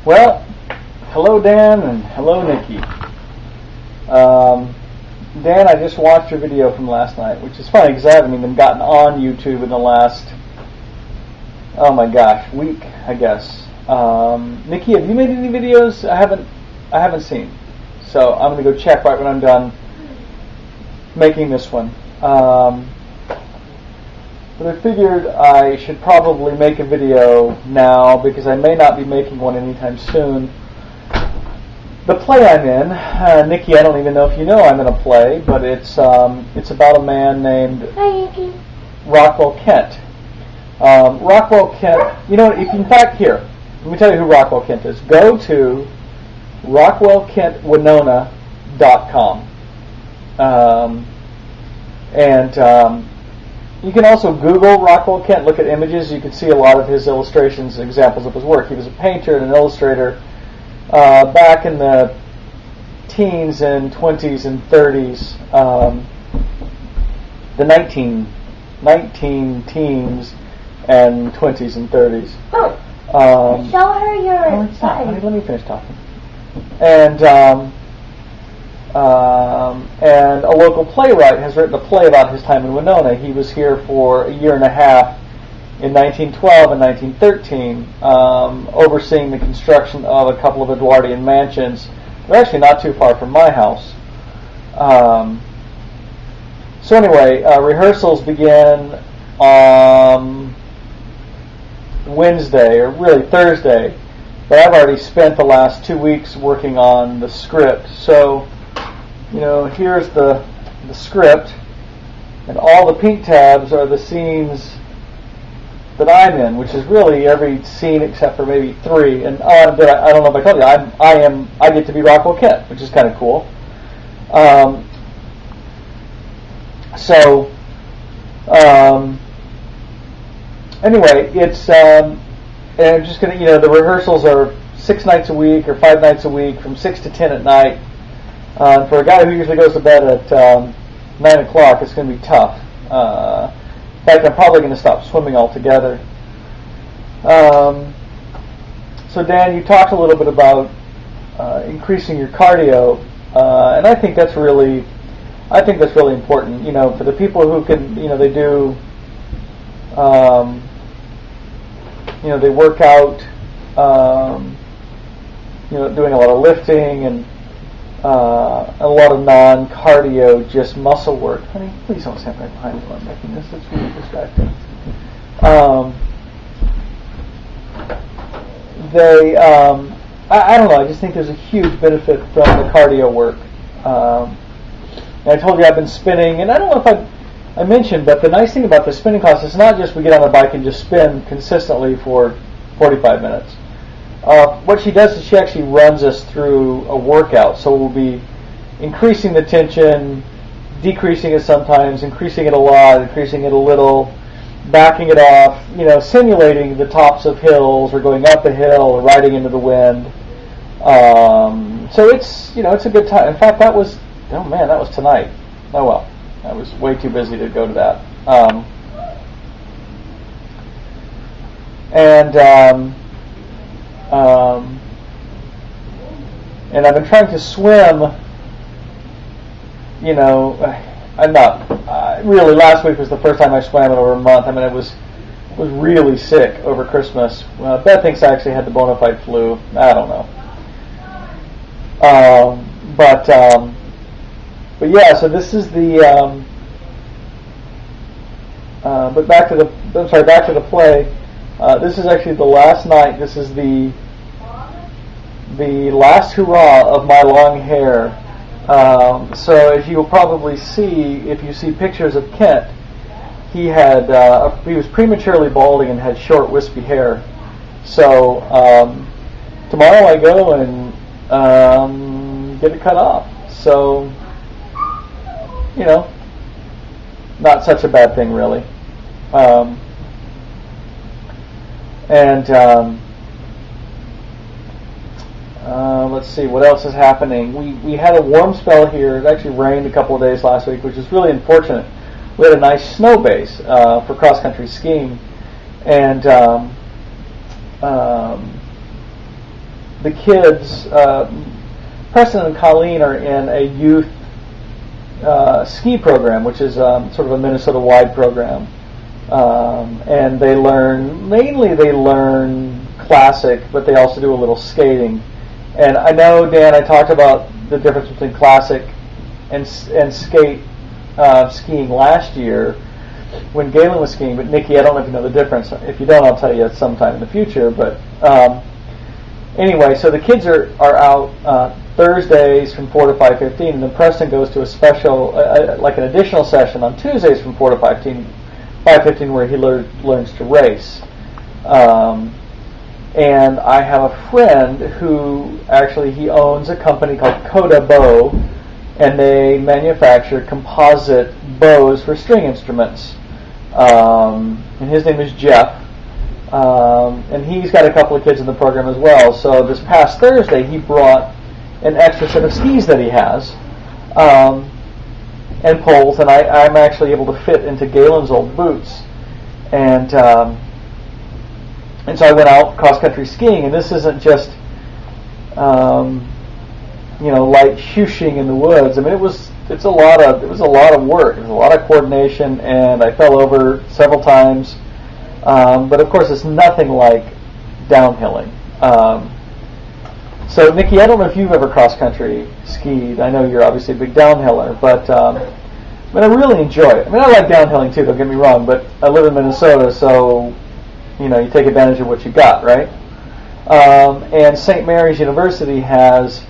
Well, hello Dan and hello Nikki. Dan, I just watched your video from last night, which is funny because I haven't even gotten on YouTube in the last, oh my gosh, week, I guess. Nikki, have you made any videos? I haven't seen. So I'm going to go check right when I'm done making this one. But I figured I should probably make a video now because I may not be making one anytime soon. The play I'm in, Nikki, I don't even know if you know I'm in a play, but it's about a man named Rockwell Kent. Rockwell Kent, you know, if in fact here, let me tell you who Rockwell Kent is. Go to rockwellkentwinona.com. You can also Google Rockwell Kent, look at images. You can see a lot of his illustrations and examples of his work. He was a painter and an illustrator back in the teens and 20s and 30s, the 19 teens and 20s and 30s. Show her your let me finish talking. And a local playwright has written a play about his time in Winona. He was here for a year and a half in 1912 and 1913, overseeing the construction of a couple of Edwardian mansions. They're actually not too far from my house. So anyway, rehearsals begin on Wednesday, or really Thursday, but I've already spent the last 2 weeks working on the script. So, you know, here's the script, and all the pink tabs are the scenes that I'm in, which is really every scene except for maybe 3. And I don't know if I told you, I get to be Rockwell Kent, which is kind of cool. Anyway, it's and I'm just gonna, you know, the rehearsals are 6 nights a week or 5 nights a week from 6 to 10 at night. For a guy who usually goes to bed at 9 o'clock, it's going to be tough. In fact, I'm probably going to stop swimming altogether. So Dan, you talked a little bit about increasing your cardio, and I think that's really important. You know, for the people who can, you know, they do, you know, they work out, you know, doing a lot of lifting and a lot of non-cardio, just muscle work. Honey, please don't stand right behind me while I'm making this. It's really distracting. I don't know. I just think there's a huge benefit from the cardio work. And I told you I've been spinning, and I don't know if I mentioned, but the nice thing about the spinning class is not just we get on the bike and just spin consistently for 45 minutes. What she does is she actually runs us through a workout. So we'll be increasing the tension, decreasing it sometimes, increasing it a lot, increasing it a little, backing it off, you know, simulating the tops of hills or going up a hill or riding into the wind. So it's, you know, it's a good time. In fact, that was tonight. Oh well, I was way too busy to go to that. And I've been trying to swim, you know, I'm not, really last week was the first time I swam in over a month. I mean, I was really sick over Christmas. Beth thinks I actually had the bona fide flu. I don't know. But yeah, so this is the, but back to the play. This is actually the last night. This is the last hurrah of my long hair. So as you'll probably see, if you see pictures of Kent, he was prematurely balding and had short, wispy hair. So tomorrow I go and get it cut off. So, you know, not such a bad thing really. Let's see what else is happening. We had a warm spell here. It actually rained a couple of days last week, which is really unfortunate. We had a nice snow base for cross-country skiing, and the kids, Preston and Colleen, are in a youth ski program, which is sort of a Minnesota-wide program. And they learn classic, but they also do a little skating. And I know, Dan, I talked about the difference between classic and skate skiing last year when Galen was skiing. But Nikki, I don't know if you know the difference. If you don't, I'll tell you sometime in the future. But anyway, so the kids are out Thursdays from 4 to 5:15, and then Preston goes to a special, like an additional session on Tuesdays from 4 to 5:15, where he learns to race. And I have a friend who actually, he owns a company called Coda Bow, and they manufacture composite bows for string instruments. And his name is Jeff. And he's got a couple of kids in the program as well. So this past Thursday, he brought an extra set of skis that he has, and poles, and I'm actually able to fit into Galen's old boots. And so I went out cross-country skiing, and this isn't just, light shooshing in the woods. I mean, it was a lot of work. It was a lot of coordination, and I fell over several times. But of course, it's nothing like downhilling. So, Nikki, I don't know if you've ever cross-country skied. I know you're obviously a big downhiller, but I really enjoy it. I mean, I like downhilling too, don't get me wrong, but I live in Minnesota, so, you take advantage of what you got, right? And St. Mary's University has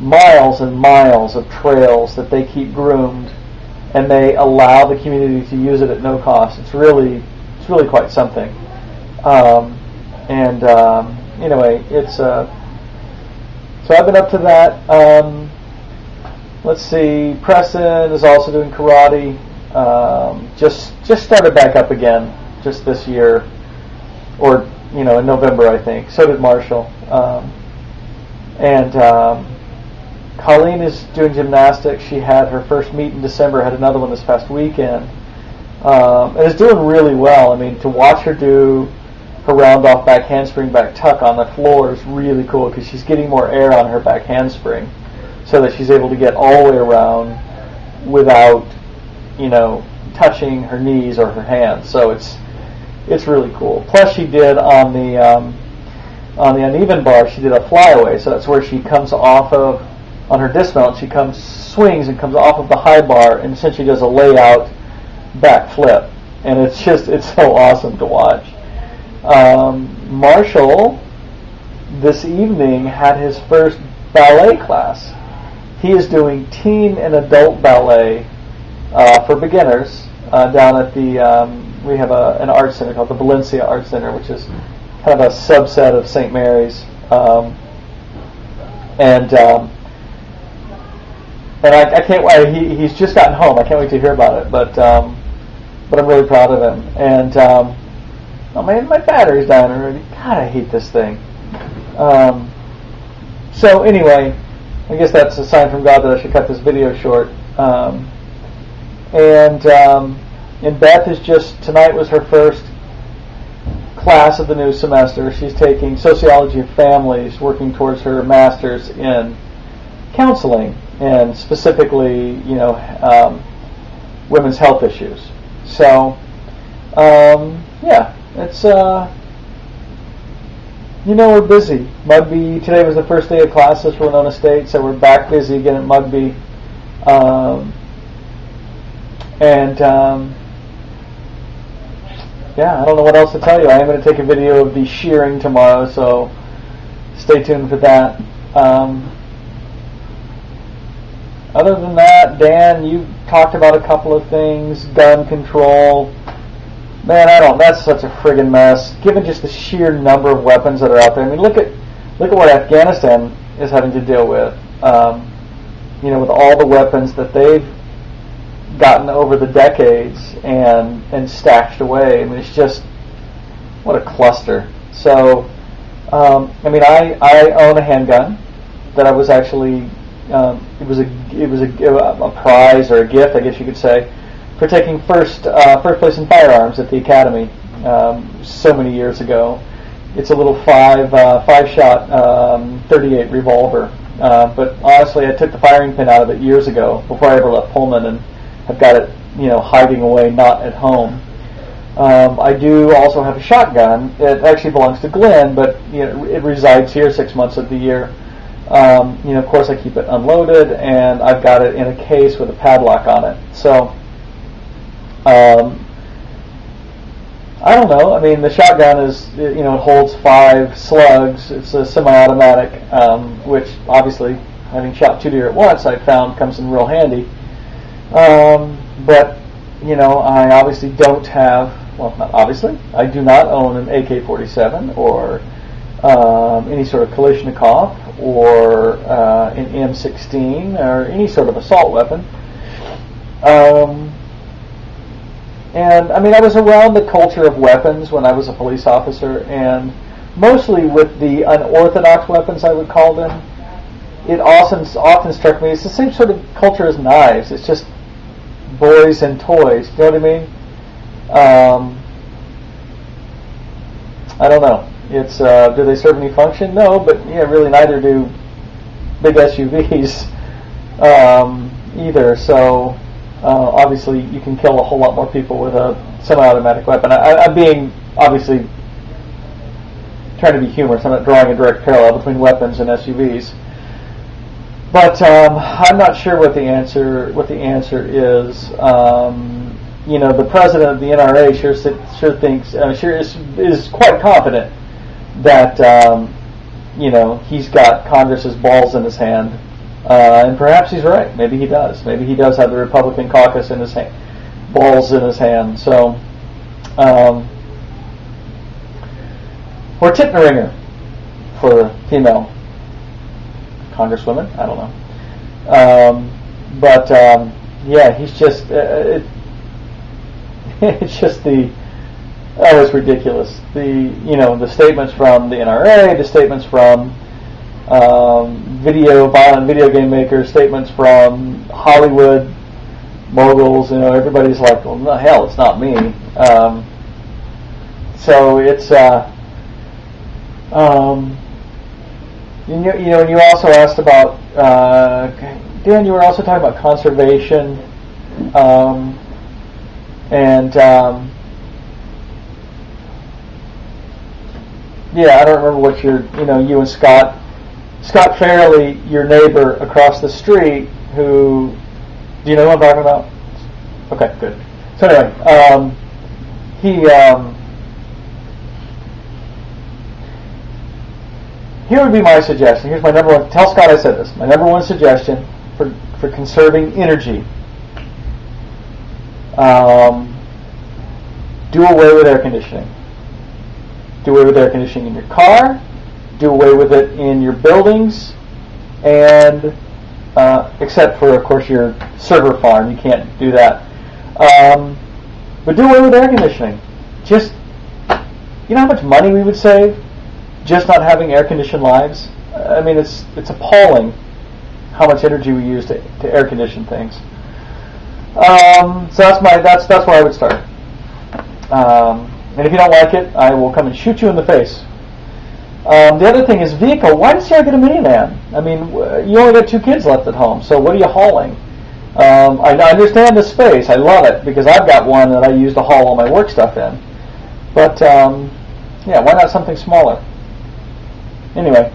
miles and miles of trails that they keep groomed, and they allow the community to use it at no cost. It's really quite something. Anyway, it's so I've been up to that. Let's see, Preston is also doing karate. Just started back up again just this year, or in November, I think. So did Marshall. Colleen is doing gymnastics. She had her first meet in December, had another one this past weekend, and is doing really well. I mean, to watch her do her round off back handspring back tuck on the floor is really cool, because she's getting more air on her back handspring, so that she's able to get all the way around without, touching her knees or her hands. So it's really cool. Plus, she did on the uneven bar, she did a flyaway. So that's where she comes off of, on her dismount, she swings and comes off of the high bar and essentially does a layout back flip, and it's so awesome to watch. Marshall this evening had his first ballet class. He is doing teen and adult ballet for beginners down at the we have an art center called the Valencia Art Center, which is kind of a subset of St. Mary's, and I can't wait. He's just gotten home. I can't wait to hear about it. But I'm really proud of him. And oh man, my battery's dying already. God, I hate this thing. So anyway, I guess that's a sign from God that I should cut this video short. And Beth is tonight was her first class of the new semester. She's taking Sociology of Families, working towards her master's in counseling, and specifically, women's health issues. So, it's, we're busy. Mugby, today was the first day of classes for Winona State, so we're back busy again at Mugby. I don't know what else to tell you. I am going to take a video of the shearing tomorrow, so stay tuned for that. Other than that, Dan, you talked about a couple of things. Gun control. Man, that's such a friggin' mess. Given just the sheer number of weapons that are out there. I mean, look at what Afghanistan is having to deal with. With all the weapons that they've gotten over the decades and stashed away. I mean, it's just, what a cluster. So, I own a handgun that I was actually, it was a prize or a gift, I guess you could say, for taking first place in firearms at the academy so many years ago. It's a little five-shot 38 revolver. But honestly, I took the firing pin out of it years ago, before I ever left Pullman, and have got it, hiding away, not at home. I do also have a shotgun. It actually belongs to Glenn, but it resides here 6 months of the year. Of course, I keep it unloaded, and I've got it in a case with a padlock on it. So, I don't know. I mean, the shotgun is, it holds 5 slugs. It's a semi-automatic, which obviously, having shot 2 deer at once, I found comes in real handy. But, I obviously don't have, well, not obviously, I do not own an AK-47 or any sort of Kalashnikov or an M16 or any sort of assault weapon. And I mean, I was around the culture of weapons when I was a police officer, and mostly with the unorthodox weapons, I would call them. It often struck me it's the same sort of culture as knives. It's just boys and toys. You know what I mean? I don't know. It's do they serve any function? No, but really neither do big SUVs either. So. Obviously, you can kill a whole lot more people with a semi-automatic weapon. I'm being, obviously, trying to be humorous. I'm not drawing a direct parallel between weapons and SUVs. But I'm not sure what the answer is. The president of the NRA sure thinks, is quite confident that, he's got Congress's balls in his hand. And perhaps he's right. Maybe he does. Maybe he does have the Republican caucus in his balls in his hand. So, or Tittneringer for female congresswomen. I don't know. He's just. It's just it's ridiculous. The statements from the NRA, the statements from violent video game makers, statements from Hollywood moguls. Everybody's like, well, no, hell, it's not me. So it's and you also asked about Dan. You were also talking about conservation, I don't remember what you and Scott Fairley, your neighbor across the street, who, do you know what I'm talking about? Okay, good. So anyway, here would be my suggestion. Here's my number one. Tell Scott I said this. My number one suggestion for conserving energy. Do away with air conditioning. Do away with air conditioning in your car. Do away with it in your buildings, and except for, of course, your server farm. You can't do that. But do away with air conditioning. Just, how much money we would save just not having air-conditioned lives? I mean, it's appalling how much energy we use to air condition things. So that's where I would start. And if you don't like it, I will come and shoot you in the face. The other thing is vehicle. Why did Sarah get a minivan? I mean, you only got 2 kids left at home, so what are you hauling? I understand the space. I love it because I've got one that I use to haul all my work stuff in. But why not something smaller? Anyway,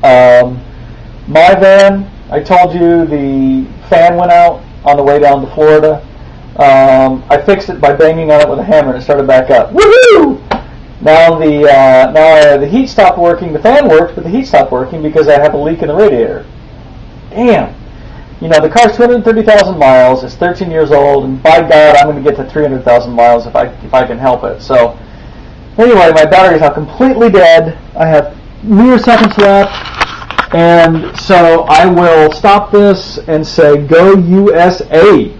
my van. I told you the fan went out on the way down to Florida. I fixed it by banging on it with a hammer and it started back up. Woohoo! Now the heat stopped working. The fan worked, but the heat stopped working because I have a leak in the radiator. Damn. The car's 230,000 miles. It's 13 years old, and by God, I'm going to get to 300,000 miles if I can help it. So, anyway, my battery's now completely dead. I have mere seconds left, and so I will stop this and say, "Go USA."